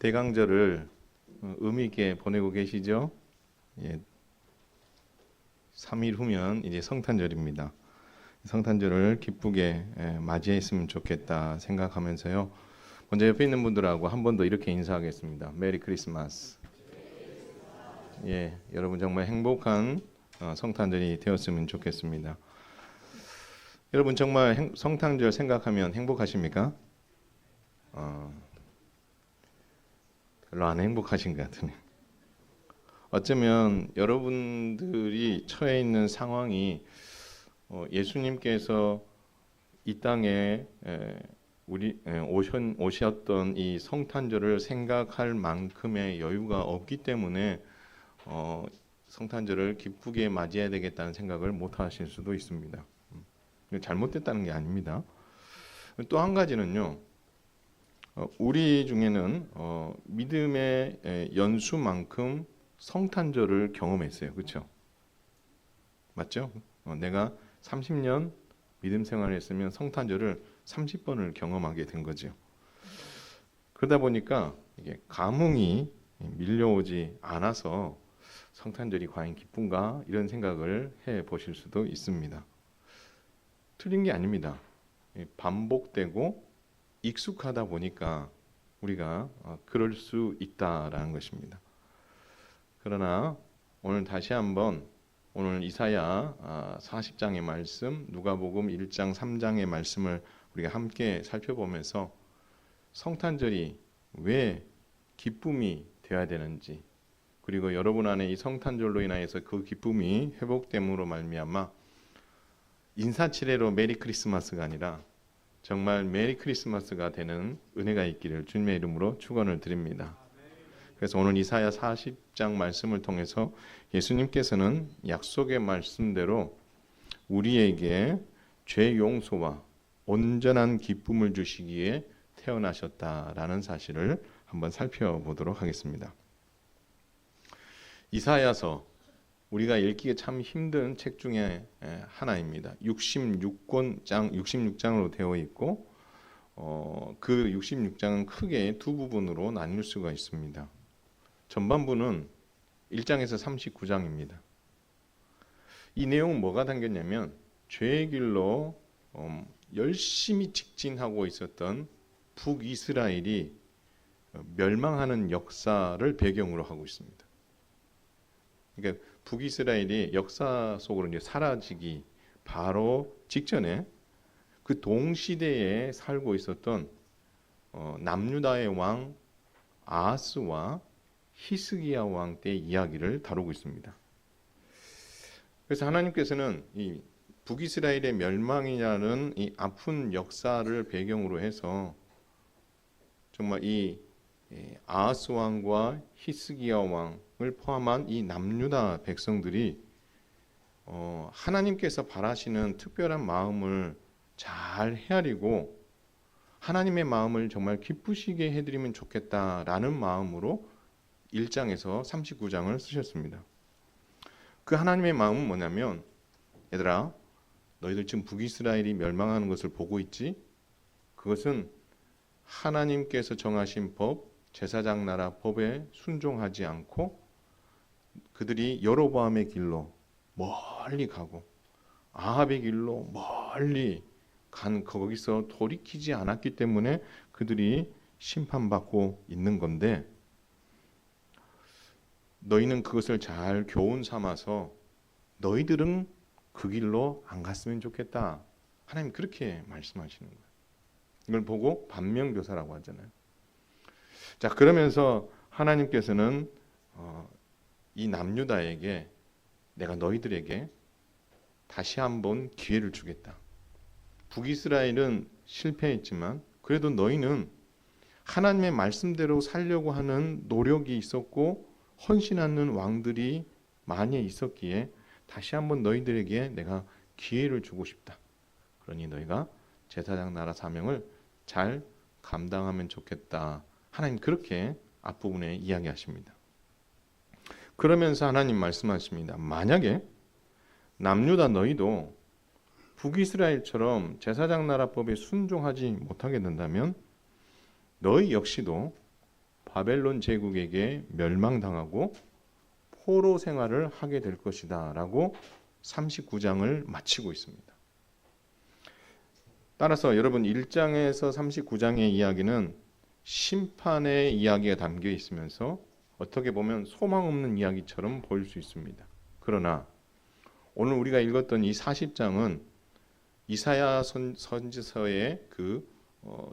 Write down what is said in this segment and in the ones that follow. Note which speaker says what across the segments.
Speaker 1: 대강절을 의미 있게 보내고 계시죠? 예, 3일 후면 이제 성탄절입니다. 성탄절을 기쁘게 맞이했으면 좋겠다 생각하면서요. 먼저 옆에 있는 분들하고 한 번 더 이렇게 인사하겠습니다. 메리 크리스마스. 예, 여러분 정말 행복한 성탄절이 되었으면 좋겠습니다. 여러분 정말 성탄절 생각하면 행복하십니까? 별로 안 행복하신 것 같으네요. 어쩌면 여러분들이 처해 있는 상황이 예수님께서 이 땅에 오셨던 이 성탄절을 생각할 만큼의 여유가 없기 때문에 성탄절을 기쁘게 맞이해야 되겠다는 생각을 못 하실 수도 있습니다. 잘못됐다는 게 아닙니다. 또 한 가지는요. 우리 중에는 믿음의 연수만큼 성탄절을 경험했어요. 그렇죠? 맞죠? 내가 30년 믿음 생활을 했으면 성탄절을 30번을 경험하게 된 거죠. 그러다 보니까 이게 감흥이 밀려오지 않아서 성탄절이 과연 기쁜가 이런 생각을 해 보실 수도 있습니다. 틀린 게 아닙니다. 반복되고 익숙하다 보니까 우리가 그럴 수 있다라는 것입니다. 그러나 오늘 다시 한번 오늘 이사야 40장의 말씀, 누가복음 1장 3장의 말씀을 우리가 함께 살펴보면서 성탄절이 왜 기쁨이 되어야 되는지, 그리고 여러분 안에 이 성탄절로 인하여서 그 기쁨이 회복됨으로 말미암아 인사치레로 메리 크리스마스가 아니라 정말 메리 크리스마스가 되는 은혜가 있기를 주님의 이름으로 축원을 드립니다. 그래서 오늘 이사야 40장 말씀을 통해서 예수님께서는 약속의 말씀대로 우리에게 죄 용서와 온전한 기쁨을 주시기에 태어나셨다라는 사실을 한번 살펴보도록 하겠습니다. 이사야서 우리가 읽기에 참 힘든 책 중에 하나입니다. 66장으로 되어 있고 그 66장은 크게 두 부분으로 나눌 수가 있습니다. 전반부는 1장에서 39장입니다. 이 내용은 뭐가 담겼냐면 죄의 길로 열심히 직진하고 있었던 북이스라엘이 멸망하는 역사를 배경으로 하고 있습니다. 그러니까 북이스라엘이 역사 속으로 이제 사라지기 바로 직전에 그 동시대에 살고 있었던 남유다의 왕 아하스와 히스기야 왕 때 이야기를 다루고 있습니다. 그래서 하나님께서는 이 북이스라엘의 멸망이라는 이 아픈 역사를 배경으로 해서 정말 이 아하스 왕과 히스기야 왕을 포함한 이 남유다 백성들이 하나님께서 바라시는 특별한 마음을 잘 헤아리고 하나님의 마음을 정말 기쁘시게 해드리면 좋겠다라는 마음으로 1장에서 39장을 쓰셨습니다. 그 하나님의 마음은 뭐냐면, 얘들아 너희들 지금 북이스라엘이 멸망하는 것을 보고 있지? 그것은 하나님께서 정하신 법, 제사장 나라 법에 순종하지 않고 그들이 여로보암의 길로 멀리 가고 아합의 길로 멀리 간 거기서 돌이키지 않았기 때문에 그들이 심판받고 있는 건데, 너희는 그것을 잘 교훈 삼아서 너희들은 그 길로 안 갔으면 좋겠다. 하나님 그렇게 말씀하시는 거예요. 이걸 보고 반면교사라고 하잖아요. 자, 그러면서 하나님께서는 이 남유다에게 내가 너희들에게 다시 한번 기회를 주겠다. 북이스라엘은 실패했지만 그래도 너희는 하나님의 말씀대로 살려고 하는 노력이 있었고 헌신하는 왕들이 많이 있었기에 다시 한번 너희들에게 내가 기회를 주고 싶다. 그러니 너희가 제사장 나라 사명을 잘 감당하면 좋겠다. 하나님 그렇게 앞부분에 이야기하십니다. 그러면서 하나님 말씀하십니다. 만약에 남유다 너희도 북이스라엘처럼 제사장 나라법에 순종하지 못하게 된다면 너희 역시도 바벨론 제국에게 멸망당하고 포로 생활을 하게 될 것이다 라고 39장을 마치고 있습니다. 따라서 여러분 1장에서 39장의 이야기는 심판의 이야기가 담겨 있으면서 어떻게 보면 소망 없는 이야기처럼 보일 수 있습니다. 그러나 오늘 우리가 읽었던 이 40장은 이사야 선지서의 그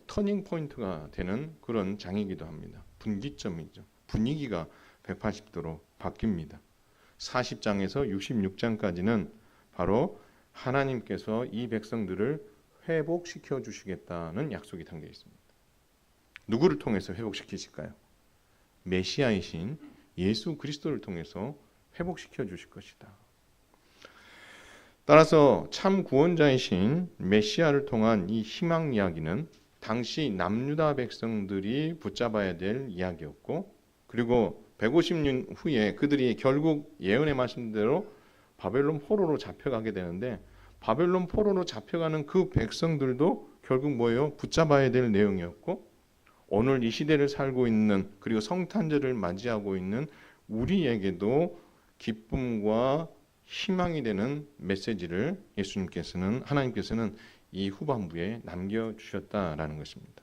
Speaker 1: 터닝 포인트가 되는 그런 장이기도 합니다. 분기점이죠. 분위기가 180도로 바뀝니다. 40장에서 66장까지는 바로 하나님께서 이 백성들을 회복시켜 주시겠다는 약속이 담겨 있습니다. 누구를 통해서 회복시키실까요? 메시아이신 예수 그리스도를 통해서 회복시켜 주실 것이다. 따라서 참 구원자이신 메시아를 통한 이 희망 이야기는 당시 남유다 백성들이 붙잡아야 될 이야기였고, 그리고 150년 후에 그들이 결국 예언의 말씀대로 바벨론 포로로 잡혀가게 되는데, 바벨론 포로로 잡혀가는 그 백성들도 결국 뭐예요? 붙잡아야 될 내용이었고, 오늘 이 시대를 살고 있는, 그리고 성탄절을 맞이하고 있는 우리에게도 기쁨과 희망이 되는 메시지를 하나님께서는 이 후반부에 남겨주셨다라는 것입니다.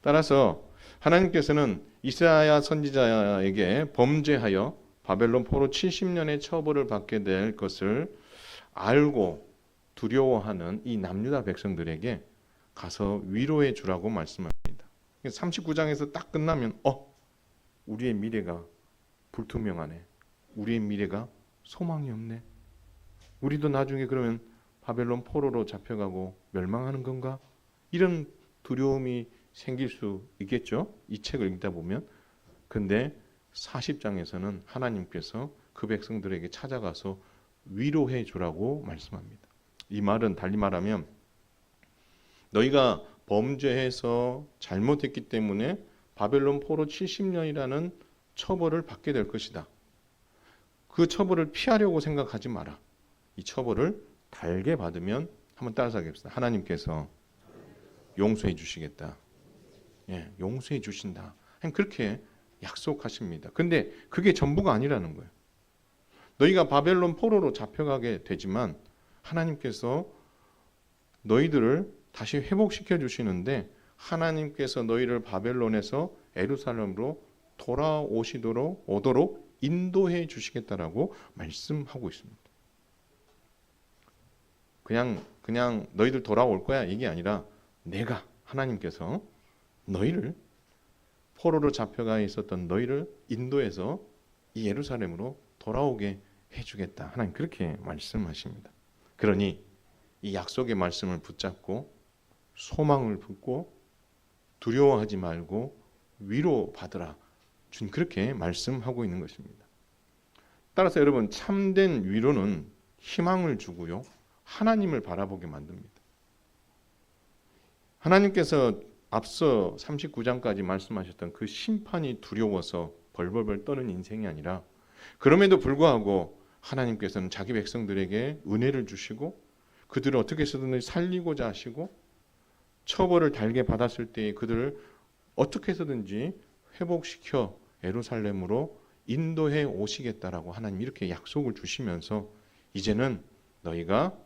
Speaker 1: 따라서 하나님께서는 이사야 선지자에게 범죄하여 바벨론 포로 70년의 처벌을 받게 될 것을 알고 두려워하는 이 남유다 백성들에게 가서 위로해 주라고 말씀합니다. 39장에서 딱 끝나면 우리의 미래가 불투명하네. 우리의 미래가 소망이 없네. 우리도 나중에 그러면 바벨론 포로로 잡혀가고 멸망하는 건가? 이런 두려움이 생길 수 있겠죠. 이 책을 읽다 보면. 근데 40장에서는 하나님께서 그 백성들에게 찾아가서 위로해 주라고 말씀합니다. 이 말은 달리 말하면 너희가 범죄해서 잘못했기 때문에 바벨론 포로 70년이라는 처벌을 받게 될 것이다. 그 처벌을 피하려고 생각하지 마라. 이 처벌을 달게 받으면 한번 따라서 하겠습니다. 하나님께서 용서해 주시겠다. 용서해 주신다. 그렇게 약속하십니다. 근데 그게 전부가 아니라는 거예요. 너희가 바벨론 포로로 잡혀가게 되지만 하나님께서 너희들을 다시 회복시켜 주시는데, 하나님께서 너희를 바벨론에서 예루살렘으로 오도록 인도해 주시겠다라고 말씀하고 있습니다. 그냥 너희들 돌아올 거야 이게 아니라 하나님께서 너희를 포로로 잡혀가 있었던 너희를 인도해서 이 예루살렘으로 돌아오게 해주겠다. 하나님 그렇게 말씀하십니다. 그러니 이 약속의 말씀을 붙잡고 소망을 품고 두려워하지 말고 위로받으라. 준 그렇게 말씀하고 있는 것입니다. 따라서 여러분, 참된 위로는 희망을 주고요, 하나님을 바라보게 만듭니다. 하나님께서 앞서 39장까지 말씀하셨던 그 심판이 두려워서 벌벌벌 떠는 인생이 아니라, 그럼에도 불구하고 하나님께서는 자기 백성들에게 은혜를 주시고 그들을 어떻게 해서든 살리고자 하시고, 처벌을 달게 받았을 때 그들을 어떻게 해서든지 회복시켜 예루살렘으로 인도해 오시겠다라고 하나님 이렇게 약속을 주시면서, 이제는 너희가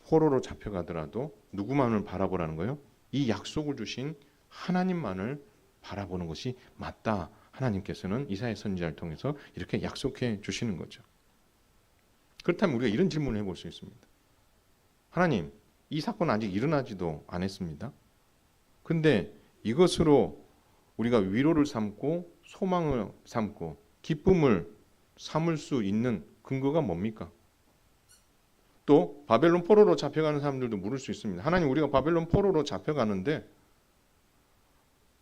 Speaker 1: 포로로 잡혀가더라도 누구만을 바라보라는 거예요? 이 약속을 주신 하나님만을 바라보는 것이 맞다. 하나님께서는 이사야 선지자를 통해서 이렇게 약속해 주시는 거죠. 그렇다면 우리가 이런 질문을 해볼 수 있습니다. 하나님, 이 사건 아직 일어나지도 않았습니다. 근데 이것으로 우리가 위로를 삼고 소망을 삼고 기쁨을 삼을 수 있는 근거가 뭡니까? 또 바벨론 포로로 잡혀가는 사람들도 물을 수 있습니다. 하나님, 우리가 바벨론 포로로 잡혀가는데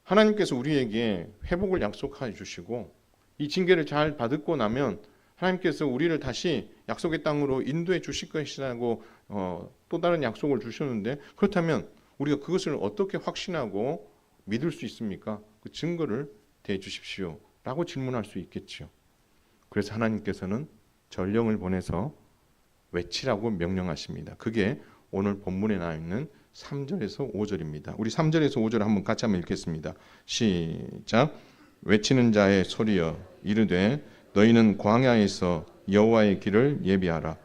Speaker 1: 하나님께서 우리에게 회복을 약속해 주시고 이 징계를 잘 받고 나면 하나님께서 우리를 다시 약속의 땅으로 인도해 주실 것이라고 또 다른 약속을 주셨는데, 그렇다면 우리가 그것을 어떻게 확신하고 믿을 수 있습니까? 그 증거를 대주십시오 라고 질문할 수 있겠죠. 그래서 하나님께서는 전령을 보내서 외치라고 명령하십니다. 그게 오늘 본문에 나와 있는 3절에서 5절입니다. 우리 3절에서 5절 한번 같이 한번 읽겠습니다. 시작. 외치는 자의 소리여 이르되 너희는 광야에서 여호와의 길을 예비하라.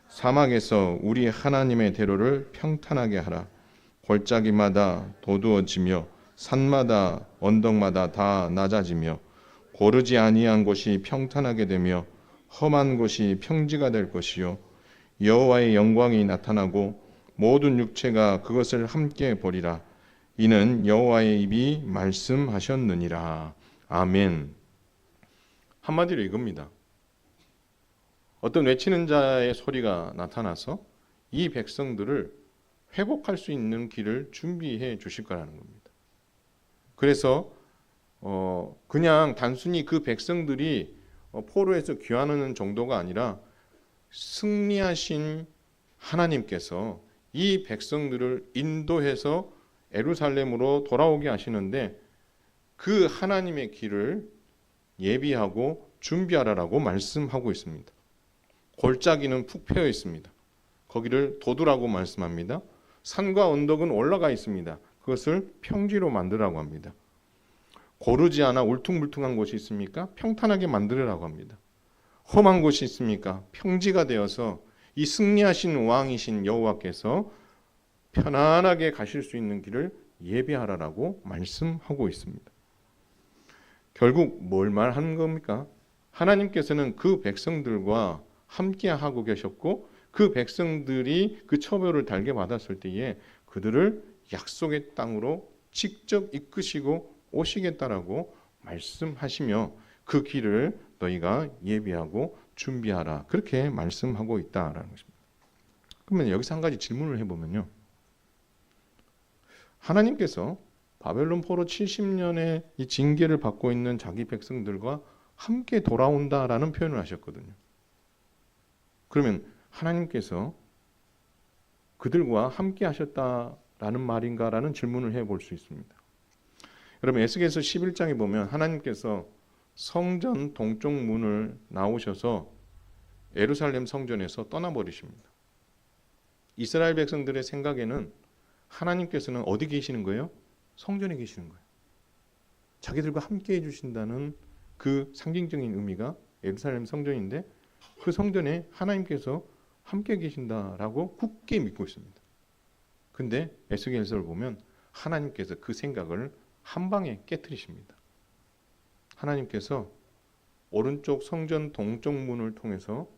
Speaker 1: 사막에서 우리 하나님의 대로를 평탄하게 하라. 골짜기마다 도두어지며 산마다 언덕마다 다 낮아지며 고르지 아니한 곳이 평탄하게 되며 험한 곳이 평지가 될 것이요 여호와의 영광이 나타나고 모든 육체가 그것을 함께 보리라. 이는 여호와의 입이 말씀하셨느니라. 아멘. 한마디로 이겁니다. 어떤 외치는 자의 소리가 나타나서 이 백성들을 회복할 수 있는 길을 준비해 주실 거라는 겁니다. 그래서 그냥 단순히 그 백성들이 포로에서 귀환하는 정도가 아니라 승리하신 하나님께서 이 백성들을 인도해서 예루살렘으로 돌아오게 하시는데 그 하나님의 길을 예비하고 준비하라라고 말씀하고 있습니다. 골짜기는 푹 패여 있습니다. 거기를 도두라고 말씀합니다. 산과 언덕은 올라가 있습니다. 그것을 평지로 만들라고 합니다. 고르지 않아 울퉁불퉁한 곳이 있습니까? 평탄하게 만들으라고 합니다. 험한 곳이 있습니까? 평지가 되어서 이 승리하신 왕이신 여호와께서 편안하게 가실 수 있는 길을 예비하라라고 말씀하고 있습니다. 결국 뭘 말하는 겁니까? 하나님께서는 그 백성들과 함께 하고 계셨고 그 백성들이 그 처벌을 달게 받았을 때에 그들을 약속의 땅으로 직접 이끄시고 오시겠다라고 말씀하시며 그 길을 너희가 예비하고 준비하라 그렇게 말씀하고 있다라는 것입니다. 그러면 여기서 한 가지 질문을 해보면요. 하나님께서 바벨론 포로 70년의 이 징계를 받고 있는 자기 백성들과 함께 돌아온다라는 표현을 하셨거든요. 그러면 하나님께서 그들과 함께 하셨다라는 말인가라는 질문을 해볼 수 있습니다. 여러분 에스겔서 11장에 보면 하나님께서 성전 동쪽 문을 나오셔서 예루살렘 성전에서 떠나버리십니다. 이스라엘 백성들의 생각에는 하나님께서는 어디 계시는 거예요? 성전에 계시는 거예요. 자기들과 함께 해주신다는 그 상징적인 의미가 예루살렘 성전인데 그 성전에 하나님께서 함께 계신다라고 굳게 믿고 있습니다. 근데 에스겔서를 보면 하나님께서 그 생각을 한 방에 깨트리십니다. 하나님께서 오른쪽 성전 동쪽 문을 통해서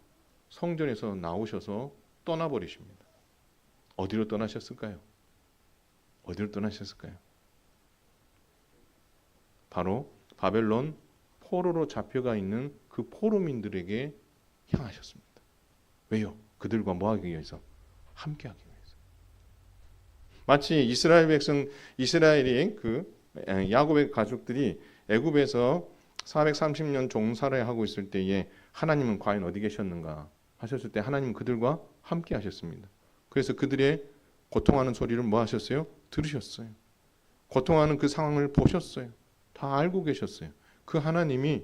Speaker 1: 성전에서 나오셔서 떠나버리십니다. 어디로 떠나셨을까요? 어디로 떠나셨을까요? 바로 바벨론 포로로 잡혀가 있는 그 포로민들에게 향하셨습니다. 왜요? 그들과 뭐하기 위해서? 함께하기 위해서. 마치 이스라엘 백성, 이스라엘이 그 야곱의 가족들이 애굽에서 430년 종살이 하고 있을 때에 하나님은 과연 어디 계셨는가 하셨을 때 하나님은 그들과 함께 하셨습니다. 그래서 그들의 고통하는 소리를 뭐 하셨어요? 들으셨어요. 고통하는 그 상황을 보셨어요. 다 알고 계셨어요. 그 하나님이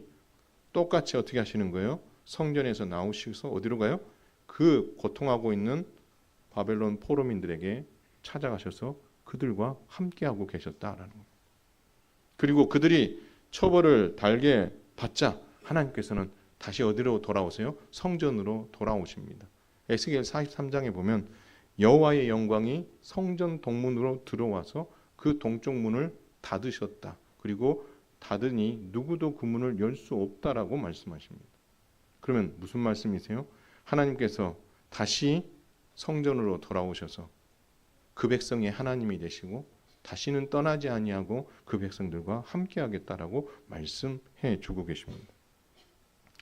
Speaker 1: 똑같이 어떻게 하시는 거예요? 성전에서 나오셔서 어디로 가요? 그 고통하고 있는 바벨론 포로민들에게 찾아가셔서 그들과 함께하고 계셨다라는 거예요. 그리고 그들이 처벌을 달게 받자 하나님께서는 다시 어디로 돌아오세요? 성전으로 돌아오십니다. 에스겔 43장에 보면 여호와의 영광이 성전 동문으로 들어와서 그 동쪽 문을 닫으셨다. 그리고 닫으니 누구도 그 문을 열 수 없다라고 말씀하십니다. 그러면 무슨 말씀이세요? 하나님께서 다시 성전으로 돌아오셔서 그 백성의 하나님이 되시고 다시는 떠나지 아니하고 그 백성들과 함께하겠다라고 말씀해 주고 계십니다.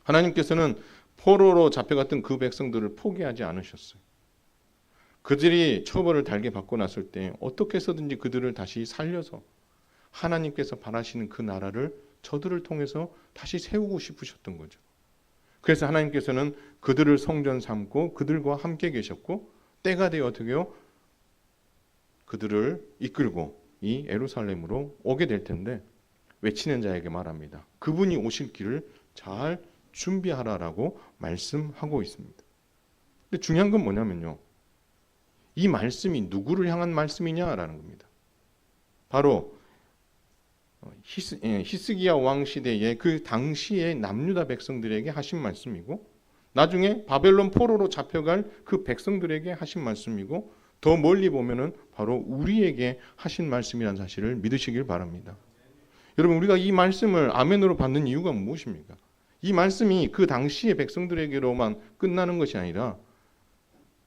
Speaker 1: 하나님께서는 포로로 잡혀갔던 그 백성들을 포기하지 않으셨어요. 그들이 처벌을 달게 받고 났을 때 어떻게 해서든지 그들을 다시 살려서 하나님께서 바라시는 그 나라를 저들을 통해서 다시 세우고 싶으셨던 거죠. 그래서 하나님께서는 그들을 성전 삼고 그들과 함께 계셨고 때가 되어 어떻게요? 그들을 이끌고 이 예루살렘으로 오게 될 텐데 외치는 자에게 말합니다. 그분이 오실 길을 잘 준비하라라고 말씀하고 있습니다. 근데 중요한 건 뭐냐면요. 이 말씀이 누구를 향한 말씀이냐라는 겁니다. 바로 히스기야 왕 시대에 그 당시의 남유다 백성들에게 하신 말씀이고, 나중에 바벨론 포로로 잡혀갈 그 백성들에게 하신 말씀이고, 더 멀리 보면은 바로 우리에게 하신 말씀이라는 사실을 믿으시길 바랍니다. 여러분, 우리가 이 말씀을 아멘으로 받는 이유가 무엇입니까? 이 말씀이 그 당시의 백성들에게로만 끝나는 것이 아니라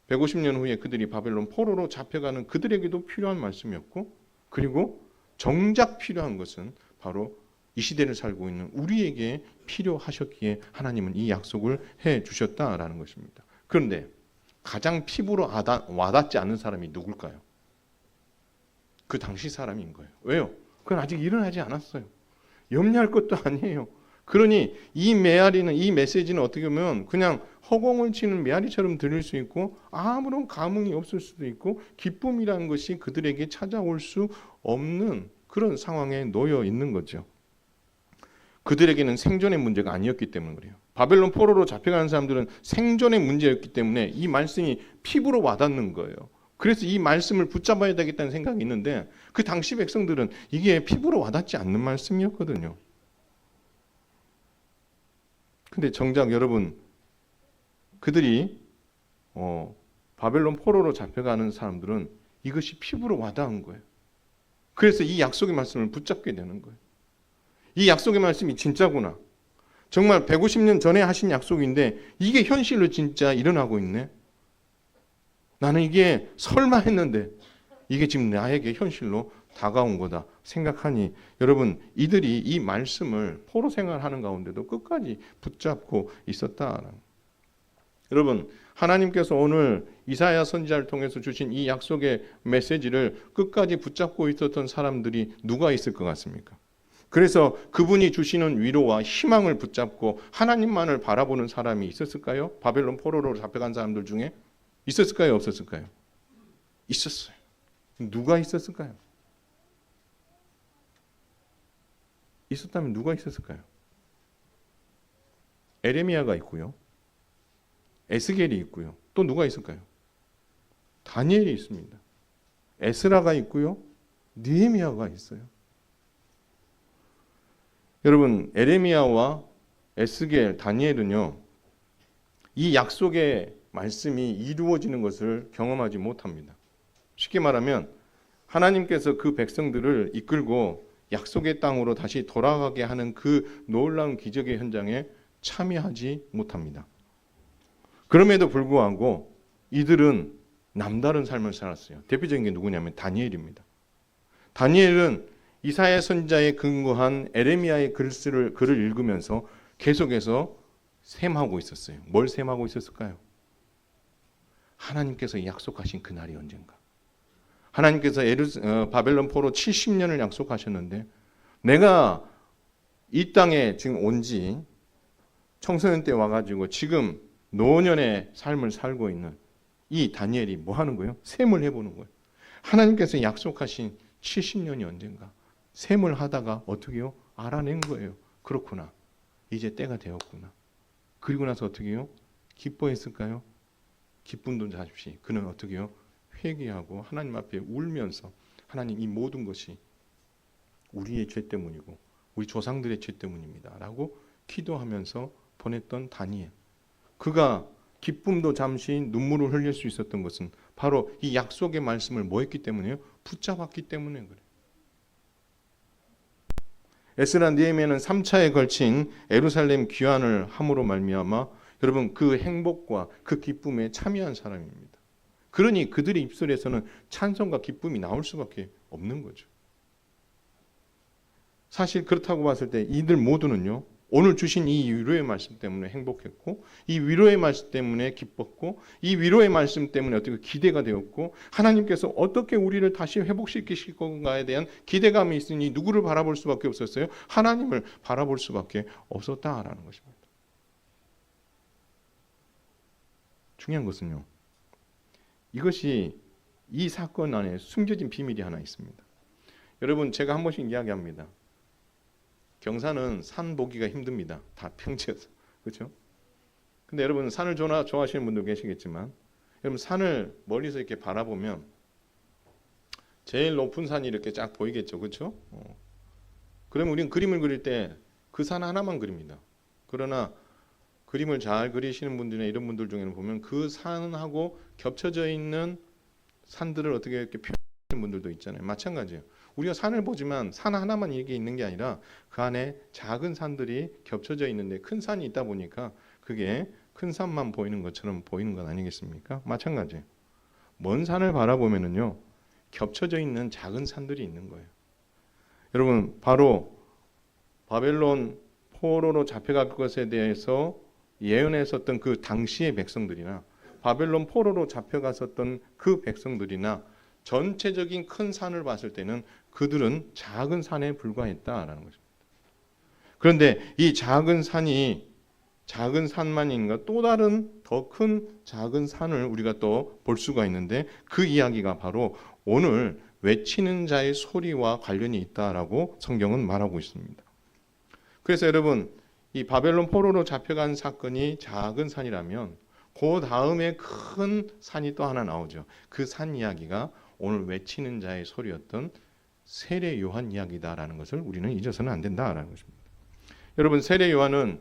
Speaker 1: 150년 후에 그들이 바벨론 포로로 잡혀가는 그들에게도 필요한 말씀이었고, 그리고 정작 필요한 것은 바로 이 시대를 살고 있는 우리에게 필요하셨기에 하나님은 이 약속을 해 주셨다라는 것입니다. 그런데 가장 피부로 와닿지 않는 사람이 누굴까요? 그 당시 사람인 거예요. 왜요? 그건 아직 일어나지 않았어요. 염려할 것도 아니에요. 그러니 이 메아리는, 이 메시지는 어떻게 보면 그냥 허공을 치는 메아리처럼 들릴 수 있고 아무런 감흥이 없을 수도 있고 기쁨이라는 것이 그들에게 찾아올 수 없는 그런 상황에 놓여 있는 거죠. 그들에게는 생존의 문제가 아니었기 때문에 그래요. 바벨론 포로로 잡혀가는 사람들은 생존의 문제였기 때문에 이 말씀이 피부로 와닿는 거예요. 그래서 이 말씀을 붙잡아야 되겠다는 생각이 있는데 그 당시 백성들은 이게 피부로 와닿지 않는 말씀이었거든요. 근데 정작 여러분, 그들이 바벨론 포로로 잡혀가는 사람들은 이것이 피부로 와닿은 거예요. 그래서 이 약속의 말씀을 붙잡게 되는 거예요. 이 약속의 말씀이 진짜구나. 정말 150년 전에 하신 약속인데 이게 현실로 진짜 일어나고 있네. 나는 이게 설마 했는데 이게 지금 나에게 현실로 다가온 거다 생각하니 여러분, 이들이 이 말씀을 포로 생활하는 가운데도 끝까지 붙잡고 있었다. 여러분, 하나님께서 오늘 이사야 선지자를 통해서 주신 이 약속의 메시지를 끝까지 붙잡고 있었던 사람들이 누가 있을 것 같습니까? 그래서 그분이 주시는 위로와 희망을 붙잡고 하나님만을 바라보는 사람이 있었을까요? 바벨론 포로로 잡혀간 사람들 중에 있었을까요? 없었을까요? 있었어요. 누가 있었을까요? 있었다면 누가 있었을까요? 에레미야가 있고요. 에스겔이 있고요. 또 누가 있을까요? 다니엘이 있습니다. 에스라가 있고요. 느헤미야가 있어요. 여러분, 에레미야와 에스겔, 다니엘은요, 이 약속의 말씀이 이루어지는 것을 경험하지 못합니다. 쉽게 말하면 하나님께서 그 백성들을 이끌고 약속의 땅으로 다시 돌아가게 하는 그 놀라운 기적의 현장에 참여하지 못합니다. 그럼에도 불구하고 이들은 남다른 삶을 살았어요. 대표적인 게 누구냐면 다니엘입니다. 다니엘은 이사야 선지자에 근거한 에레미야의 글을 읽으면서 계속해서 셈하고 있었어요. 뭘 셈하고 있었을까요? 하나님께서 약속하신 그날이 언젠가. 하나님께서 바벨론 포로 70년을 약속하셨는데 내가 이 땅에 지금 온 지 청소년 때 와가지고 지금 노년의 삶을 살고 있는 이 다니엘이 뭐 하는 거예요? 셈을 해보는 거예요. 하나님께서 약속하신 70년이 언젠가. 셈을 하다가 어떻게 해요? 알아낸 거예요. 그렇구나. 이제 때가 되었구나. 그리고 나서 어떻게 해요? 기뻐했을까요? 기쁨도 잠시. 그는 어떻게 해요? 회개하고 하나님 앞에 울면서 하나님, 이 모든 것이 우리의 죄 때문이고 우리 조상들의 죄 때문입니다 라고 기도하면서 보냈던 다니엘. 그가 기쁨도 잠시 눈물을 흘릴 수 있었던 것은 바로 이 약속의 말씀을 뭐 했기 때문에요? 붙잡았기 때문에 그래요. 에스라 느헤미야는 3차에 걸친 예루살렘 귀환을 함으로 말미암아 여러분, 그 행복과 그 기쁨에 참여한 사람입니다. 그러니 그들의 입술에서는 찬송과 기쁨이 나올 수밖에 없는 거죠. 사실 그렇다고 봤을 때 이들 모두는요, 오늘 주신 이 위로의 말씀 때문에 행복했고, 이 위로의 말씀 때문에 기뻤고, 이 위로의 말씀 때문에 어떻게 기대가 되었고, 하나님께서 어떻게 우리를 다시 회복시키실 건가에 대한 기대감이 있으니 누구를 바라볼 수밖에 없었어요? 하나님을 바라볼 수밖에 없었다라는 것입니다. 중요한 것은요, 이것이 이 사건 안에 숨겨진 비밀이 하나 있습니다. 여러분, 제가 한 번씩 이야기합니다. 경산은 산 보기가 힘듭니다. 다 평지여서. 그렇죠? 근데 여러분, 산을 좋아하시는 분도 계시겠지만 여러분 산을 멀리서 이렇게 바라보면 제일 높은 산이 이렇게 쫙 보이겠죠, 그렇죠? 그러면 우리는 그림을 그릴 때 그 산 하나만 그립니다. 그러나 그림을 잘 그리시는 분들이나 이런 분들 중에는 보면 그 산하고 겹쳐져 있는 산들을 어떻게 이렇게 표현하는 분들도 있잖아요. 마찬가지예요. 우리가 산을 보지만 산 하나만 이게 있는 게 아니라 그 안에 작은 산들이 겹쳐져 있는데 큰 산이 있다 보니까 그게 큰 산만 보이는 것처럼 보이는 건 아니겠습니까? 마찬가지예요. 먼 산을 바라보면은요, 겹쳐져 있는 작은 산들이 있는 거예요. 여러분, 바로 바벨론 포로로 잡혀갈 것에 대해서 예언했었던 그 당시의 백성들이나 바벨론 포로로 잡혀갔었던 그 백성들이나 전체적인 큰 산을 봤을 때는 그들은 작은 산에 불과했다라는 것입니다. 그런데 이 작은 산이 작은 산만인가 또 다른 더 큰 작은 산을 우리가 또 볼 수가 있는데 그 이야기가 바로 오늘 외치는 자의 소리와 관련이 있다라고 성경은 말하고 있습니다. 그래서 여러분, 이 바벨론 포로로 잡혀간 사건이 작은 산이라면 그 다음에 큰 산이 또 하나 나오죠. 그 산 이야기가 오늘 외치는 자의 소리였던 세례 요한 이야기다라는 것을 우리는 잊어서는 안 된다라는 것입니다. 여러분, 세례 요한은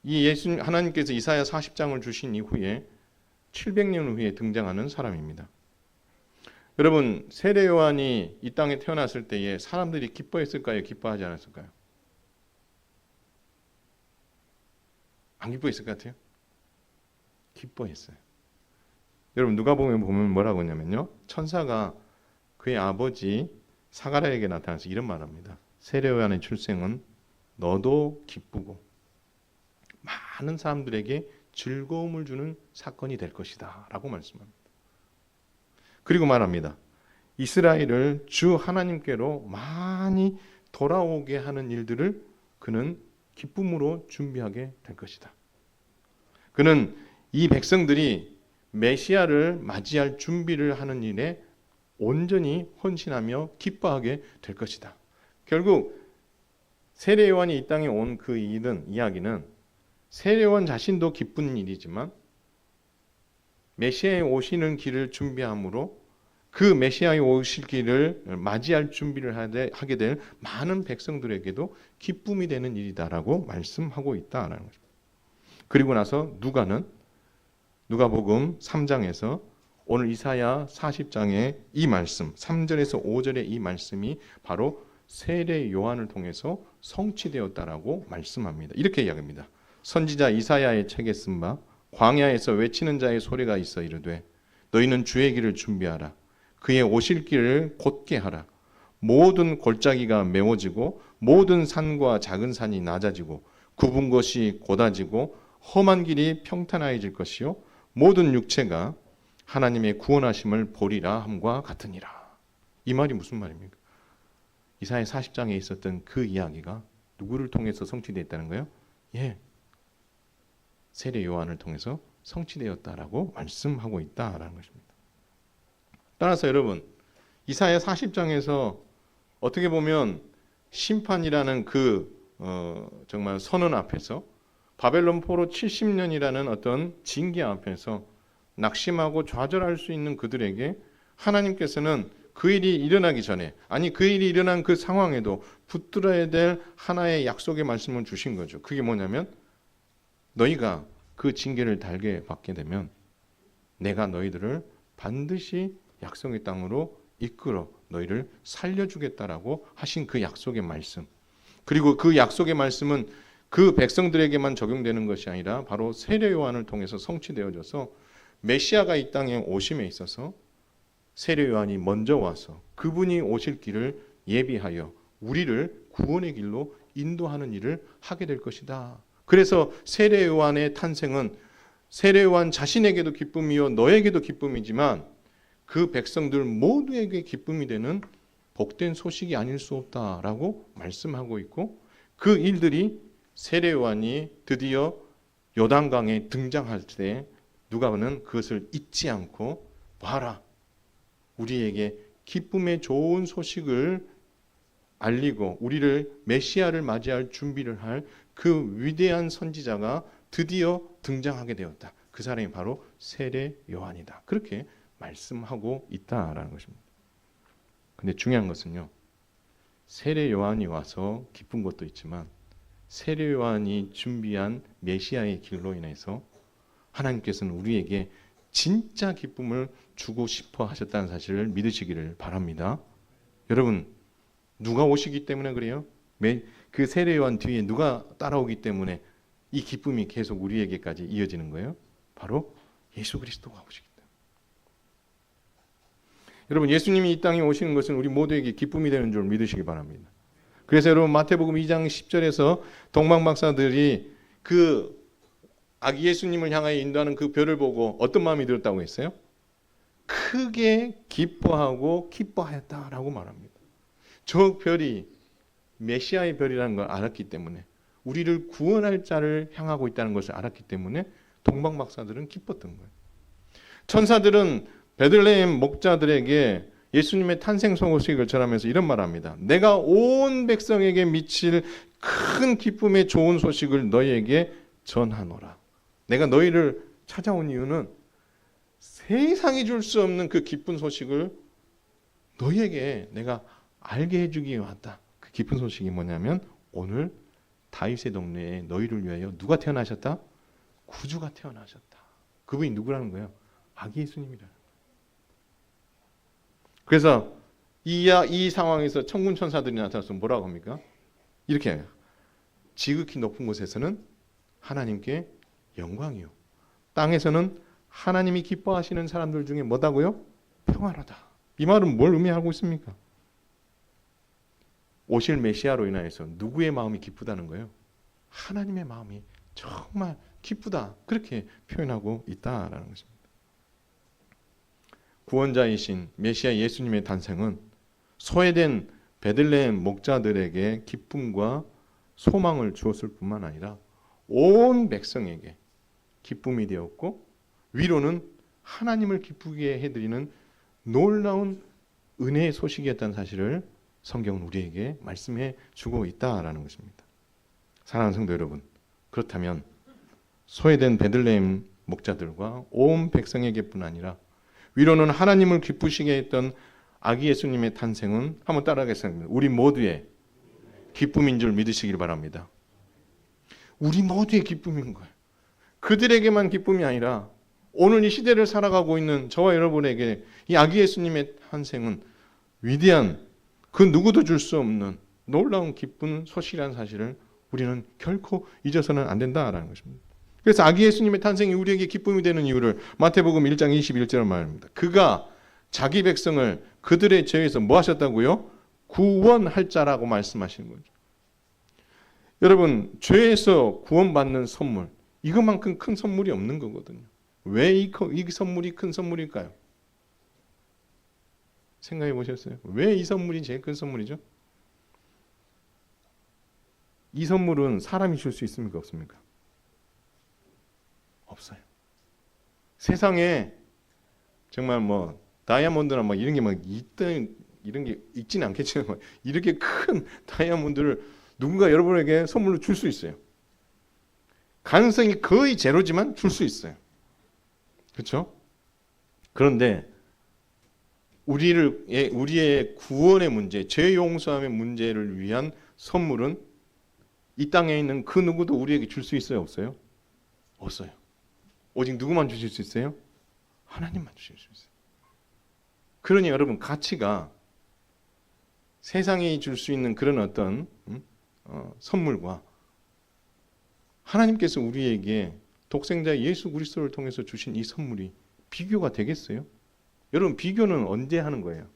Speaker 1: 이 예수님 하나님께서 이사야 40장을 주신 이후에 700년 후에 등장하는 사람입니다. 여러분, 세례 요한이 이 땅에 태어났을 때에 사람들이 기뻐했을까요? 기뻐하지 않았을까요? 안 기뻐했을 것 같아요? 기뻐했어요. 여러분, 누가복음에 보면 뭐라고 하냐면요, 천사가 그의 아버지 사가랴에게 나타나서 이런 말합니다. 세례 요한의 출생은 너도 기쁘고 많은 사람들에게 즐거움을 주는 사건이 될 것이다 라고 말씀합니다. 그리고 말합니다. 이스라엘을 주 하나님께로 많이 돌아오게 하는 일들을 그는 기쁨으로 준비하게 될 것이다. 그는 이 백성들이 메시아를 맞이할 준비를 하는 일에 온전히 헌신하며 기뻐하게 될 것이다. 결국 세례 요한이 이 땅에 온 그 이야기는 세례 요한 자신도 기쁜 일이지만 메시아의 오시는 길을 준비함으로 그 메시아의 오실 길을 맞이할 준비를 하게 될 많은 백성들에게도 기쁨이 되는 일이다라고 말씀하고 있다라는 거죠. 그리고 나서 누가복음 3장에서 오늘 이사야 40장의 이 말씀, 3절에서 5절의 이 말씀이 바로 세례 요한을 통해서 성취되었다라고 말씀합니다. 이렇게 이야기합니다. 선지자 이사야의 책에 쓴 바 광야에서 외치는 자의 소리가 있어 이르되 너희는 주의 길을 준비하라. 그의 오실 길을 곧게 하라. 모든 골짜기가 메워지고 모든 산과 작은 산이 낮아지고 굽은 것이 곧아지고 험한 길이 평탄하여질 것이요 모든 육체가 하나님의 구원하심을 보리라 함과 같으니라. 이 말이 무슨 말입니까? 이사야 40장에 있었던 그 이야기가 누구를 통해서 성취되었다는 거예요? 세례 요한을 통해서 성취되었다라고 말씀하고 있다라는 것입니다. 따라서 여러분, 이사야 40장에서 어떻게 보면 심판이라는 정말 선언 앞에서 바벨론 포로 70년이라는 어떤 징계 앞에서 낙심하고 좌절할 수 있는 그들에게 하나님께서는 그 일이 일어나기 전에, 아니 그 일이 일어난 그 상황에도 붙들어야 될 하나의 약속의 말씀을 주신 거죠. 그게 뭐냐면 너희가 그 징계를 달게 받게 되면 내가 너희들을 반드시 약속의 땅으로 이끌어 너희를 살려주겠다라고 하신 그 약속의 말씀. 그리고 그 약속의 말씀은 그 백성들에게만 적용되는 것이 아니라 바로 세례 요한을 통해서 성취되어져서 메시아가 이 땅에 오심에 있어서 세례 요한이 먼저 와서 그분이 오실 길을 예비하여 우리를 구원의 길로 인도하는 일을 하게 될 것이다. 그래서 세례 요한의 탄생은 세례 요한 자신에게도 기쁨이요 너에게도 기쁨이지만 그 백성들 모두에게 기쁨이 되는 복된 소식이 아닐 수 없다라고 말씀하고 있고 그 일들이 세례 요한이 드디어 요단강에 등장할 때 누가는 그것을 잊지 않고 봐라 우리에게 기쁨의 좋은 소식을 알리고 우리를 메시아를 맞이할 준비를 할 그 위대한 선지자가 드디어 등장하게 되었다. 그 사람이 바로 세례 요한이다. 그렇게 말씀하고 있다라는 것입니다. 근데 중요한 것은요. 세례 요한이 와서 기쁜 것도 있지만 세례 요한이 준비한 메시아의 길로 인해서 하나님께서는 우리에게 진짜 기쁨을 주고 싶어 하셨다는 사실을 믿으시기를 바랍니다. 여러분, 누가 오시기 때문에 그래요? 그 세례 요한 뒤에 누가 따라오기 때문에 이 기쁨이 계속 우리에게까지 이어지는 거예요? 바로 예수 그리스도가 오시기 때문에. 여러분, 예수님이 이 땅에 오시는 것은 우리 모두에게 기쁨이 되는 줄 믿으시기 바랍니다. 그래서 여러분, 마태복음 2장 10절에서 동방박사들이 그 아기 예수님을 향하여 인도하는 그 별을 보고 어떤 마음이 들었다고 했어요? 크게 기뻐하고 기뻐하였다라고 말합니다. 저 별이 메시아의 별이라는 걸 알았기 때문에, 우리를 구원할 자를 향하고 있다는 것을 알았기 때문에 동방박사들은 기뻤던 거예요. 천사들은 베들레헴 목자들에게 예수님의 탄생 소식을 전하면서 이런 말합니다. 내가 온 백성에게 미칠 큰 기쁨의 좋은 소식을 너희에게 전하노라. 내가 너희를 찾아온 이유는 세상이 줄 수 없는 그 기쁜 소식을 너희에게 내가 알게 해주기 위해 왔다. 그 기쁜 소식이 뭐냐면 오늘 다윗의 동네에 너희를 위하여 누가 태어나셨다? 구주가 태어나셨다. 그분이 누구라는 거예요? 아기 예수님이라는 거예요. 그래서 이 상황에서 천군 천사들이 나타나서 뭐라고 합니까? 이렇게 해요. 지극히 높은 곳에서는 하나님께 영광이요. 땅에서는 하나님이 기뻐하시는 사람들 중에 뭐다고요? 평안하다. 이 말은 뭘 의미하고 있습니까? 오실 메시아로 인하여서 누구의 마음이 기쁘다는 거예요? 하나님의 마음이 정말 기쁘다. 그렇게 표현하고 있다라는 것입니다. 구원자이신 메시아 예수님의 탄생은 소외된 베들레헴 목자들에게 기쁨과 소망을 주었을 뿐만 아니라 온 백성에게 기쁨이 되었고, 위로는 하나님을 기쁘게 해드리는 놀라운 은혜의 소식이었다는 사실을 성경은 우리에게 말씀해 주고 있다라는 것입니다. 사랑하는 성도 여러분, 그렇다면 소외된 베들레헴 목자들과 온 백성에게뿐 아니라 위로는 하나님을 기쁘시게 했던 아기 예수님의 탄생은, 한번 따라하겠습니다. 우리 모두의 기쁨인 줄 믿으시길 바랍니다. 우리 모두의 기쁨인 거예요. 그들에게만 기쁨이 아니라 오늘 이 시대를 살아가고 있는 저와 여러분에게 이 아기 예수님의 탄생은 위대한, 그 누구도 줄 수 없는 놀라운 기쁜 소식이라는 사실을 우리는 결코 잊어서는 안 된다라는 것입니다. 그래서 아기 예수님의 탄생이 우리에게 기쁨이 되는 이유를 마태복음 1장 21절에 말합니다. 그가 자기 백성을 그들의 죄에서 뭐 하셨다고요? 구원할 자라고 말씀하시는 거죠. 여러분, 죄에서 구원받는 선물, 이것만큼 큰 선물이 없는 거거든요. 왜 이 선물이 큰 선물일까요? 생각해 보셨어요? 왜 이 선물이 제일 큰 선물이죠? 이 선물은 사람이 줄 수 있습니까? 없습니까? 없어요. 세상에 정말 뭐 다이아몬드나 막 이런 게 막 있던, 이런 게 있지는 않겠지만 이렇게 큰 다이아몬드를 누군가 여러분에게 선물로 줄 수 있어요. 가능성이 거의 제로지만 줄 수 있어요. 그렇죠? 그런데 우리의 구원의 문제, 죄 용서함의 문제를 위한 선물은 이 땅에 있는 그 누구도 우리에게 줄 수 있어요? 없어요? 없어요. 오직 누구만 주실 수 있어요? 하나님만 주실 수 있어요. 그러니 여러분, 가치가 세상이 줄 수 있는 그런 어떤 선물과 하나님께서 우리에게 독생자 예수 그리스도를 통해서 주신 이 선물이 비교가 되겠어요? 여러분, 비교는 언제 하는 거예요?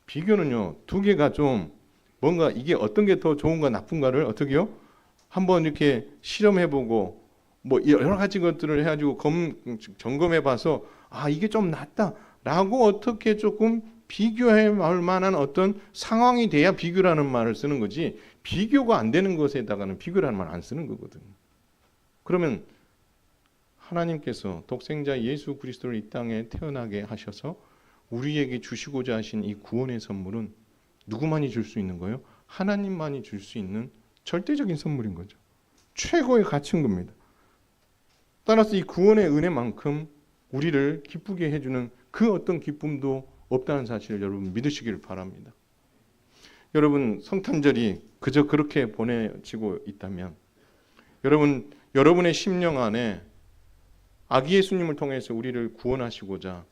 Speaker 1: 비교는요, 두 개가 좀 뭔가 이게 어떤 게 더 좋은가 나쁜가를 어떻게요? 한번 이렇게 실험해보고 뭐 여러 가지 것들을 해가지고 점검해봐서 아, 이게 좀 낫다라고 어떻게 조금 비교할 만한 어떤 상황이 돼야 비교라는 말을 쓰는 거지, 비교가 안 되는 것에다가는 비교라는 말 안 쓰는 거거든요. 그러면 하나님께서 독생자 예수 그리스도를 이 땅에 태어나게 하셔서 우리에게 주시고자 하신 이 구원의 선물은 누구만이 줄 수 있는 거예요? 하나님만이 줄 수 있는 절대적인 선물인 거죠. 최고의 가치인 겁니다. 따라서 이 구원의 은혜만큼 우리를 기쁘게 해주는 그 어떤 기쁨도 없다는 사실을 여러분 믿으시기를 바랍니다. 여러분 성탄절이 그저 그렇게 보내지고 있다면 여러분의 심령 안에 아기 예수님을 통해서 우리를 구원하시고자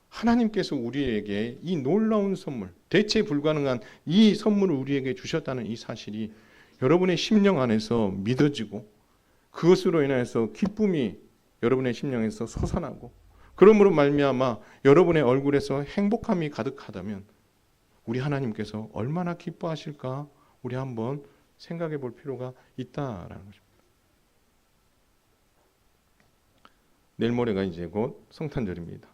Speaker 1: 하나님께서 우리에게 이 놀라운 선물, 대체 불가능한 이 선물을 우리에게 주셨다는 이 사실이 여러분의 심령 안에서 믿어지고 그것으로 인해서 기쁨이 여러분의 심령에서 솟아나고 그러므로 말미암아 여러분의 얼굴에서 행복함이 가득하다면 우리 하나님께서 얼마나 기뻐하실까 우리 한번 생각해 볼 필요가 있다라는 것입니다. 내일 모레가 이제 곧 성탄절입니다.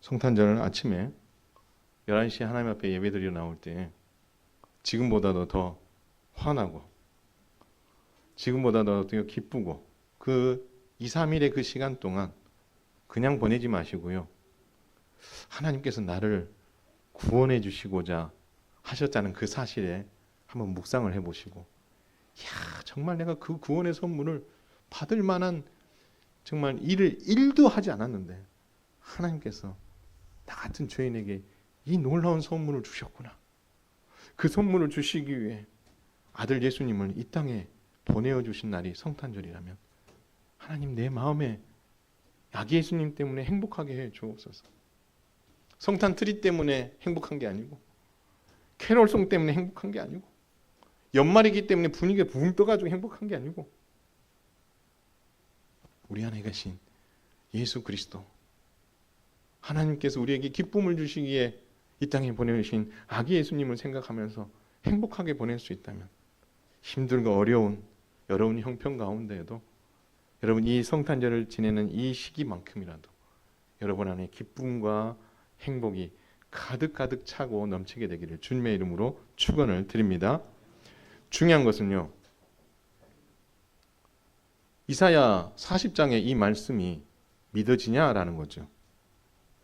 Speaker 1: 성탄절 아침에 11시에 하나님 앞에 예배드리러 나올 때 지금보다도 더 환하고 지금보다도 더 기쁘고 그 2, 3일의 그 시간 동안 그냥 보내지 마시고요. 하나님께서 나를 구원해 주시고자 하셨다는 그 사실에 한번 묵상을 해보시고 정말 내가 그 구원의 선물을 받을 만한 정말 일을 1도 하지 않았는데 하나님께서 나 같은 죄인에게 이 놀라운 선물을 주셨구나. 그 선물을 주시기 위해 아들 예수님을 이 땅에 보내어 주신 날이 성탄절이라면 하나님 내 마음에 아기 예수님 때문에 행복하게 해 주옵소서. 성탄 트리 때문에 행복한 게 아니고 캐롤송 때문에 행복한 게 아니고 연말이기 때문에 분위기가 붕 떠가지고 행복한 게 아니고 우리 안에 계신 예수 그리스도 하나님께서 우리에게 기쁨을 주시기에 이 땅에 보내주신 아기 예수님을 생각하면서 행복하게 보낼 수 있다면 힘들고 어려운 여러분 형편 가운데에도 여러분 이 성탄절을 지내는 이 시기만큼이라도 여러분 안에 기쁨과 행복이 가득가득 차고 넘치게 되기를 주님의 이름으로 축원을 드립니다. 중요한 것은요. 이사야 40장의 이 말씀이 믿어지냐라는 거죠.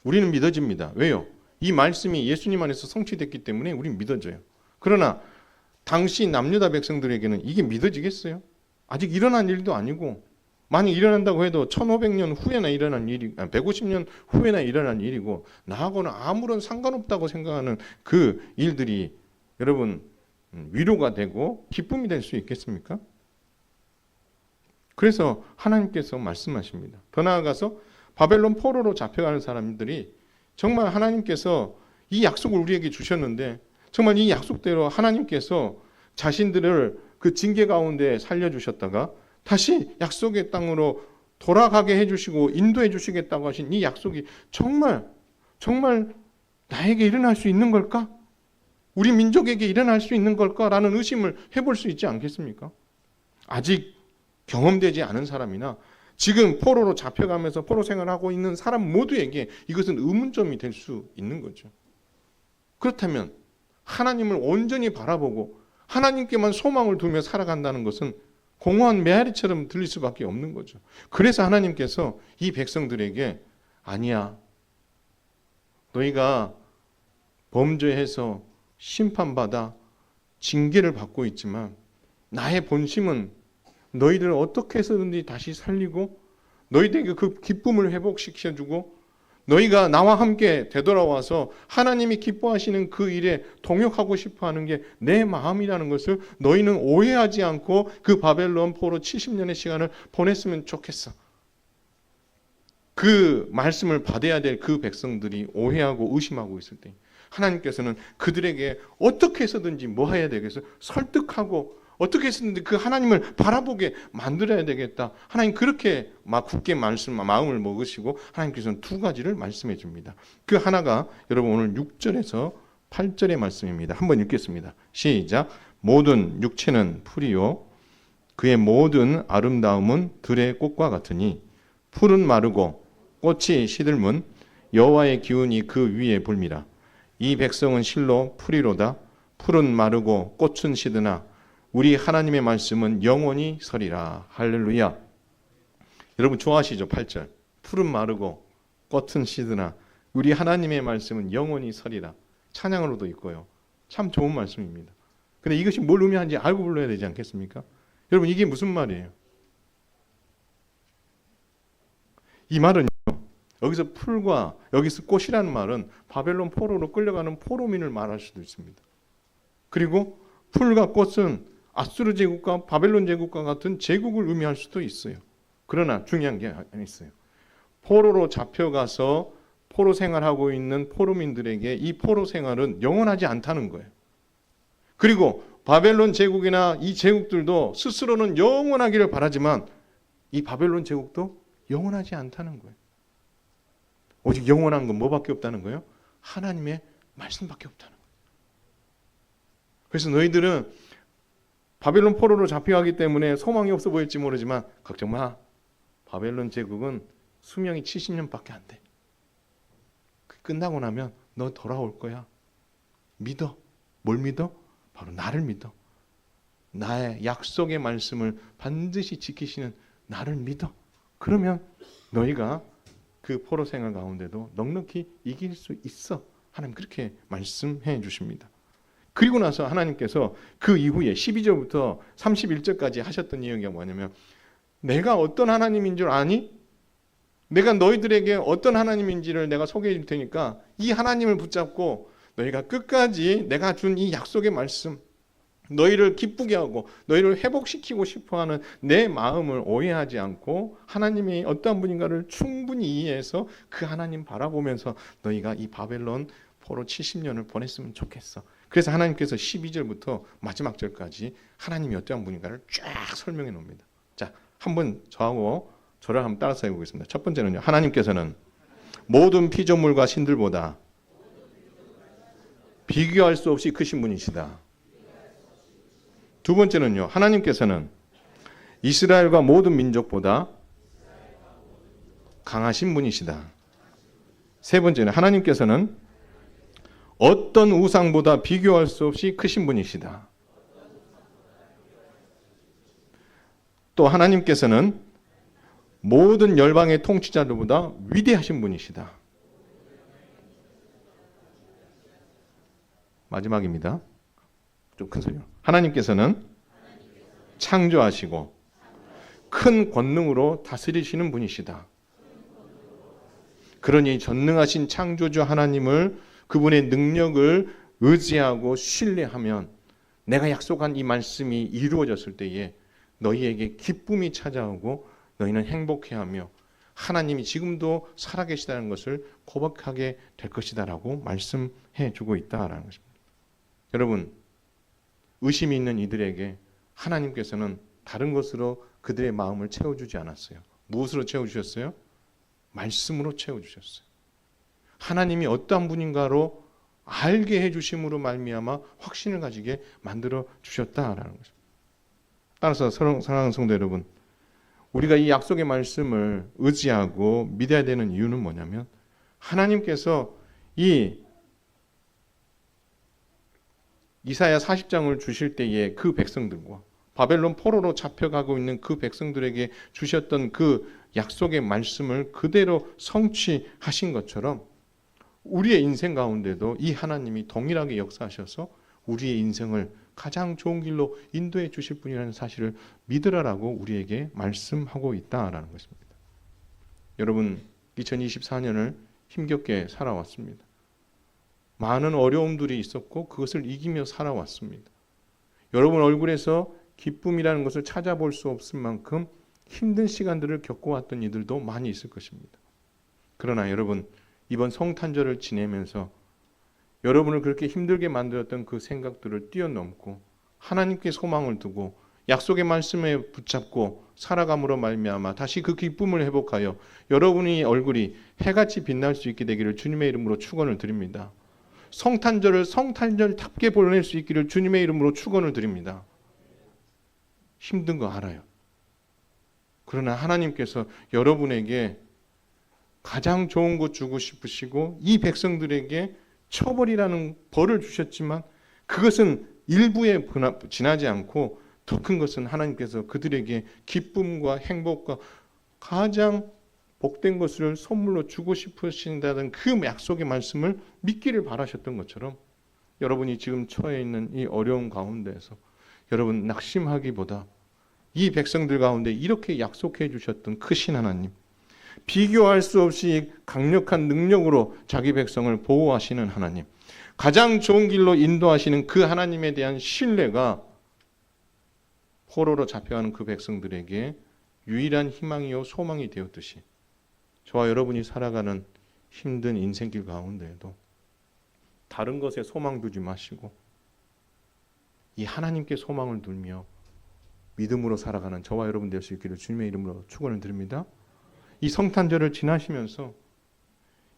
Speaker 1: 우리는 믿어집니다. 왜요? 이 말씀이 예수님 안에서 성취됐기 때문에 우리는 믿어져요. 그러나 당시 남유다 백성들에게는 이게 믿어지겠어요? 아직 일어난 일도 아니고 만약 일어난다고 해도 1500년 후에나 일어난 일이 150년 후에나 일어난 일이고 나하고는 아무런 상관없다고 생각하는 그 일들이 여러분 위로가 되고 기쁨이 될 수 있겠습니까? 그래서 하나님께서 말씀하십니다. 더 나아가서 바벨론 포로로 잡혀가는 사람들이 정말 하나님께서 이 약속을 우리에게 주셨는데 정말 이 약속대로 하나님께서 자신들을 그 징계 가운데 살려주셨다가 다시 약속의 땅으로 돌아가게 해주시고 인도해 주시겠다고 하신 이 약속이 정말 나에게 일어날 수 있는 걸까? 우리 민족에게 일어날 수 있는 걸까라는 의심을 해볼 수 있지 않겠습니까? 아직 경험되지 않은 사람이나 지금 포로로 잡혀가면서 포로 생활하고 있는 사람 모두에게 이것은 의문점이 될 수 있는 거죠. 그렇다면 하나님을 온전히 바라보고 하나님께만 소망을 두며 살아간다는 것은 공허한 메아리처럼 들릴 수밖에 없는 거죠. 그래서 하나님께서 이 백성들에게 아니야. 너희가 범죄해서 심판받아 징계를 받고 있지만 나의 본심은 너희들을 어떻게 해서든지 다시 살리고 너희들에게 그 기쁨을 회복시켜주고 너희가 나와 함께 되돌아와서 하나님이 기뻐하시는 그 일에 동역하고 싶어하는 게 내 마음이라는 것을 너희는 오해하지 않고 그 바벨론 포로 70년의 시간을 보냈으면 좋겠어. 그 말씀을 받아야 될 그 백성들이 오해하고 의심하고 있을 때 하나님께서는 그들에게 어떻게 해서든지 뭐 해야 되겠어? 설득하고 어떻게 해서든지 그 하나님을 바라보게 만들어야 되겠다. 하나님 그렇게 막 굳게 마음을 먹으시고 하나님께서는 두 가지를 말씀해 줍니다. 그 하나가 여러분 오늘 6절에서 8절의 말씀입니다. 한번 읽겠습니다. 시작. 모든 육체는 풀이요 그의 모든 아름다움은 들의 꽃과 같으니 풀은 마르고 꽃이 시들면 여호와의 기운이 그 위에 불미라. 이 백성은 실로 풀이로다. 풀은 마르고 꽃은 시드나 우리 하나님의 말씀은 영원히 서리라. 할렐루야. 여러분 좋아하시죠? 8절. 풀은 마르고 꽃은 시드나 우리 하나님의 말씀은 영원히 서리라. 찬양으로도 있고요. 참 좋은 말씀입니다. 근데 이것이 뭘 의미하는지 알고 불러야 되지 않겠습니까? 여러분 이게 무슨 말이에요? 이 말은요, 여기서 풀과 여기서 꽃이라는 말은 바벨론 포로로 끌려가는 포로민을 말할 수도 있습니다. 그리고 풀과 꽃은 아수르 제국과 바벨론 제국과 같은 제국을 의미할 수도 있어요. 그러나 중요한 게 있어요. 포로로 잡혀가서 포로 생활하고 있는 포로민들에게 이 포로 생활은 영원하지 않다는 거예요. 그리고 바벨론 제국이나 이 제국들도 스스로는 영원하기를 바라지만 이 바벨론 제국도 영원하지 않다는 거예요. 오직 영원한 건 뭐밖에 없다는 거예요? 하나님의 말씀밖에 없다는 거예요. 그래서 너희들은 바벨론 포로로 잡혀가기 때문에 소망이 없어 보일지 모르지만 걱정 마. 바벨론 제국은 수명이 70년밖에 안 돼. 끝나고 나면 너 돌아올 거야. 믿어. 뭘 믿어? 바로 나를 믿어. 나의 약속의 말씀을 반드시 지키시는 나를 믿어. 그러면 너희가 그 포로 생활 가운데도 넉넉히 이길 수 있어. 하나님 그렇게 말씀해 주십니다. 그리고 나서 하나님께서 그 이후에 12절부터 31절까지 하셨던 이야기가 뭐냐면 내가 어떤 하나님인 줄 아니? 내가 너희들에게 어떤 하나님인지를 내가 소개해 줄 테니까 이 하나님을 붙잡고 너희가 끝까지 내가 준 이 약속의 말씀, 너희를 기쁘게 하고 너희를 회복시키고 싶어하는 내 마음을 오해하지 않고 하나님이 어떠한 분인가를 충분히 이해해서 그 하나님 바라보면서 너희가 이 바벨론 포로 70년을 보냈으면 좋겠어. 그래서 하나님께서 12절부터 마지막 절까지 하나님이 어떠한 분인가를 쫙 설명해 놓습니다. 자, 한번 저하고 저를 한번 따라서 해보겠습니다. 첫 번째는요. 하나님께서는 모든 피조물과 신들보다 비교할 수 없이 크신 분이시다. 두 번째는요. 하나님께서는 이스라엘과 모든 민족보다 강하신 분이시다. 세 번째는 하나님께서는 어떤 우상보다 비교할 수 없이 크신 분이시다. 또 하나님께서는 모든 열방의 통치자들보다 위대하신 분이시다. 마지막입니다. 좀 큰 소리요. 하나님께서는 창조하시고 큰 권능으로 다스리시는 분이시다. 그러니 전능하신 창조주 하나님을 그분의 능력을 의지하고 신뢰하면 내가 약속한 이 말씀이 이루어졌을 때에 너희에게 기쁨이 찾아오고 너희는 행복해하며 하나님이 지금도 살아계시다는 것을 고백하게 될 것이다라고 말씀해 주고 있다라는 것입니다. 여러분, 의심이 있는 이들에게 하나님께서는 다른 것으로 그들의 마음을 채워주지 않았어요. 무엇으로 채워주셨어요? 말씀으로 채워주셨어요. 하나님이 어떠한 분인가로 알게 해주심으로 말미암아 확신을 가지게 만들어 주셨다라는 것입니다. 따라서 사랑하는 성도 여러분, 우리가 이 약속의 말씀을 의지하고 믿어야 되는 이유는 뭐냐면 하나님께서 이 이사야 40장을 주실 때에 그 백성들과 바벨론 포로로 잡혀가고 있는 그 백성들에게 주셨던 그 약속의 말씀을 그대로 성취하신 것처럼 우리의 인생 가운데도 이 하나님이 동일하게 역사하셔서 우리의 인생을 가장 좋은 길로 인도해 주실 분이라는 사실을 믿으라라고 우리에게 말씀하고 있다라는 것입니다. 여러분, 2024년을 힘겹게 살아왔습니다. 많은 어려움들이 있었고 그것을 이기며 살아왔습니다. 여러분 얼굴에서 기쁨이라는 것을 찾아볼 수 없을 만큼 힘든 시간들을 겪어왔던 이들도 많이 있을 것입니다. 그러나 여러분, 이번 성탄절을 지내면서 여러분을 그렇게 힘들게 만들었던 그 생각들을 뛰어넘고 하나님께 소망을 두고 약속의 말씀에 붙잡고 살아감으로 말미암아 다시 그 기쁨을 회복하여 여러분의 얼굴이 해같이 빛날 수 있게 되기를 주님의 이름으로 축원을 드립니다. 성탄절을 성탄절답게 보낼 수 있기를 주님의 이름으로 축원을 드립니다. 힘든 거 알아요. 그러나 하나님께서 여러분에게 가장 좋은 것 주고 싶으시고 이 백성들에게 처벌이라는 벌을 주셨지만 그것은 일부에 지나지 않고 더 큰 것은 하나님께서 그들에게 기쁨과 행복과 가장 복된 것을 선물로 주고 싶으신다는 그 약속의 말씀을 믿기를 바라셨던 것처럼 여러분이 지금 처해 있는 이 어려운 가운데에서 여러분 낙심하기보다 이 백성들 가운데 이렇게 약속해 주셨던 크신 하나님, 비교할 수 없이 강력한 능력으로 자기 백성을 보호하시는 하나님, 가장 좋은 길로 인도하시는 그 하나님에 대한 신뢰가 포로로 잡혀가는 그 백성들에게 유일한 희망이요 소망이 되었듯이 저와 여러분이 살아가는 힘든 인생길 가운데에도 다른 것에 소망 두지 마시고 이 하나님께 소망을 두며 믿음으로 살아가는 저와 여러분 될 수 있기를 주님의 이름으로 축원을 드립니다. 이 성탄절을 지나시면서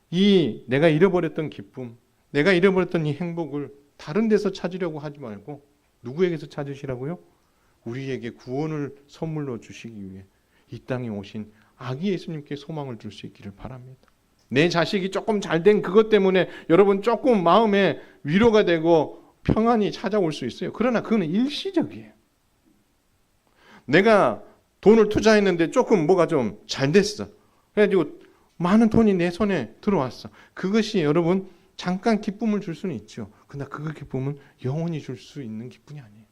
Speaker 1: 이 내가 잃어버렸던 기쁨, 내가 잃어버렸던 이 행복을 다른 데서 찾으려고 하지 말고 누구에게서 찾으시라고요? 우리에게 구원을 선물로 주시기 위해 이 땅에 오신 아기 예수님께 소망을 줄 수 있기를 바랍니다. 내 자식이 조금 잘된 그것 때문에 여러분 조금 마음에 위로가 되고 평안이 찾아올 수 있어요. 그러나 그거는 일시적이에요. 내가 돈을 투자했는데 조금 뭐가 좀 잘 됐어. 그래가지고 많은 돈이 내 손에 들어왔어. 그것이 여러분 잠깐 기쁨을 줄 수는 있죠. 그러나 그 기쁨은 영원히 줄 수 있는 기쁨이 아니에요.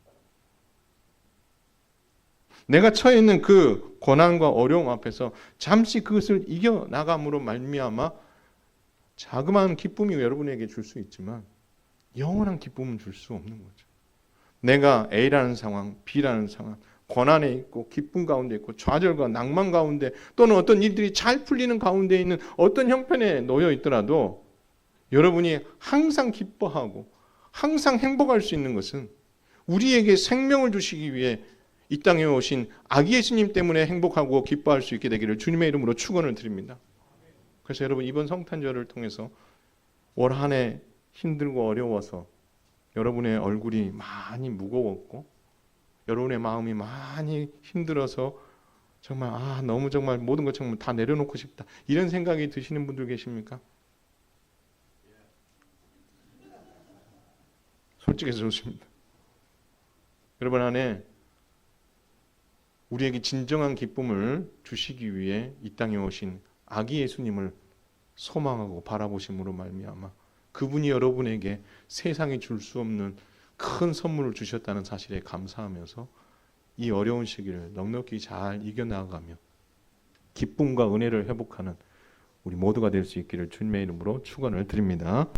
Speaker 1: 내가 처해 있는 그 고난과 어려움 앞에서 잠시 그것을 이겨나감으로 말미암아 자그마한 기쁨이 여러분에게 줄 수 있지만 영원한 기쁨은 줄 수 없는 거죠. 내가 A라는 상황, B라는 상황, 고난에 있고 기쁨 가운데 있고 좌절과 낭만 가운데 또는 어떤 일들이 잘 풀리는 가운데 있는 어떤 형편에 놓여 있더라도 여러분이 항상 기뻐하고 항상 행복할 수 있는 것은 우리에게 생명을 주시기 위해 이 땅에 오신 아기 예수님 때문에 행복하고 기뻐할 수 있게 되기를 주님의 이름으로 축원을 드립니다. 그래서 여러분 이번 성탄절을 통해서 올 한 해 힘들고 어려워서 여러분의 얼굴이 많이 무거웠고 여러분의 마음이 많이 힘들어서 정말 너무 정말 모든 것 정말 다 내려놓고 싶다 이런 생각이 드시는 분들 계십니까? 솔직해서 좋습니다. 여러분 안에 우리에게 진정한 기쁨을 주시기 위해 이 땅에 오신 아기 예수님을 소망하고 바라보심으로 말미암아 그분이 여러분에게 세상이 줄 수 없는 큰 선물을 주셨다는 사실에 감사하면서 이 어려운 시기를 넉넉히 잘 이겨나가며 기쁨과 은혜를 회복하는 우리 모두가 될 수 있기를 주님의 이름으로 축원을 드립니다.